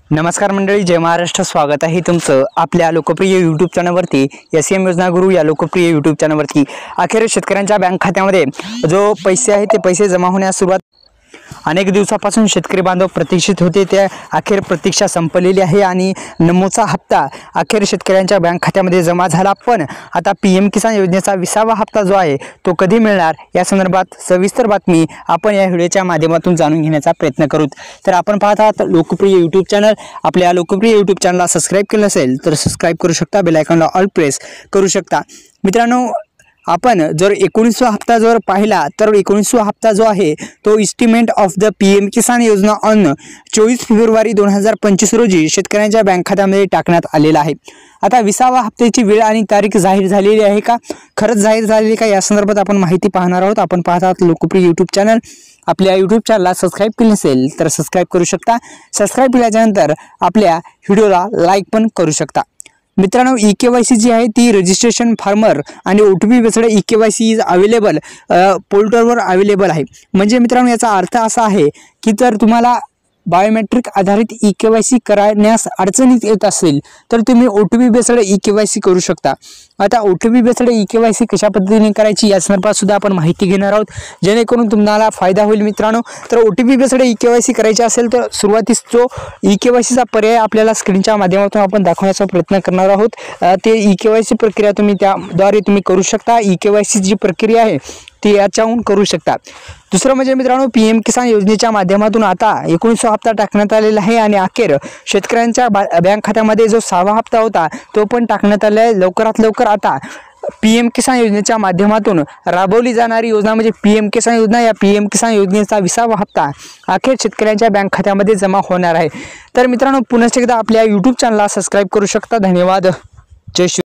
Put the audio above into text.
नमस्कार मंडळी, जय महाराष्ट्र. स्वागत आहे तुमचं आपल्या लोकप्रिय यूट्यूब चॅनलवरती. SEM योजना गुरु या लोकप्रिय यूट्यूब चॅनलवरती. अखेर शेतकऱ्यांच्या बँक खात्यामध्ये जो पैसे आहेत ते पैसे जमा होण्यास सुरुवात अनेक दिवसापासून शेतकरी बांधव प्रतीक्षित होते. त्या अखेर प्रतीक्षा संपलेली आहे आणि नमोचा हप्ता अखेर शेतकऱ्यांच्या बँक खात्यामध्ये जमा झाला. पण आता PM किसान योजनेचा 20वा हप्ता जो आहे तो कधी मिळणार या संदर्भात सविस्तर बातमी आपण या व्हिडिओच्या माध्यमातून जाणून घेण्याचा प्रयत्न करू. तर आपण पाहत आहात लोकप्रिय यूट्यूब चॅनल. आपल्या लोकप्रिय यूट्यूब चॅनलला सबस्क्राईब केलं नसेल तर सबस्क्राईब करू शकता, बेल आयकॉनला ऑल प्रेस करू शकता. मित्रांनो, आपण जर 19वा हप्ता जर पाहिला तर 19वा हप्ता जो आहे तो इस्टिमेट ऑफ द PM किसान योजना ऑन 24 फेब्रुवारी 2025 रोजी शेतकऱ्यांच्या बँक खात्यामध्ये टाकण्यात आलेला आहे. आता 20वा हप्त्याची वेळ आणि तारीख जाहीर झालेली आहे का, खरंच जाहीर झालेली का या संदर्भात आपण माहिती पाहणार आहोत. आपण पाहत आहात लोकप्रिय यूट्यूब चॅनल. आपल्या यूट्यूब चॅनलला सबस्क्राईब केले नसेल तर सबस्क्राईब करू शकता. सबस्क्राईब केल्याच्यानंतर आपल्या व्हिडिओला लाईक पण करू शकता. मित्रांनो, EKYC जी आहे ती रजिस्ट्रेशन फार्मर आणि OTP based EKYC is available पोर्टलवर अवेलेबल आहे. म्हणजे मित्रांनो, याचा अर्थ असा आहे की जर तुम्हाला बायोमेट्रिक आधारित EKYC करण्यास अडचणीत येत असेल तर तुम्ही OTP बेस्ड EKYC करू शकता. आता OTP बेस्ड EKYC कशा पद्धतीने करायची या संदर्भात सुद्धा आपण माहिती घेणार आहोत, जेणेकरून तुम्हाला फायदा होईल. मित्रांनो, तर OTP बेस्ड EKYC करायची असेल तर सुरुवातीस जो EKYCचा पर्याय आपल्याला स्क्रीनच्या माध्यमातून आपण दाखवण्याचा प्रयत्न करणार आहोत. ते EKYC प्रक्रिया तुम्ही त्याद्वारे तुम्ही करू शकता. EKYC जी प्रक्रिया आहे ती याच्याहून करू शकता. दुसरं म्हणजे मित्रांनो, PM किसान योजनेच्या माध्यमातून आता 19वा हप्ता टाकण्यात आलेला आहे आणि अखेर शेतकऱ्यांच्या बँक खात्यामध्ये जो 6वा हप्ता होता तो पण टाकण्यात आला आहे. लवकरात लवकर आता PM किसान योजनेच्या माध्यमातून राबवली जाणारी योजना म्हणजे PM किसान योजना. या PM किसान योजनेचा 20वा हप्ता अखेर शेतकऱ्यांच्या बँक खात्यामध्ये जमा होणार आहे. तर मित्रांनो, पुन्हा एकदा आपल्या यूट्यूब चॅनलला सबस्क्राईब करू शकता. धन्यवाद. जय श्री.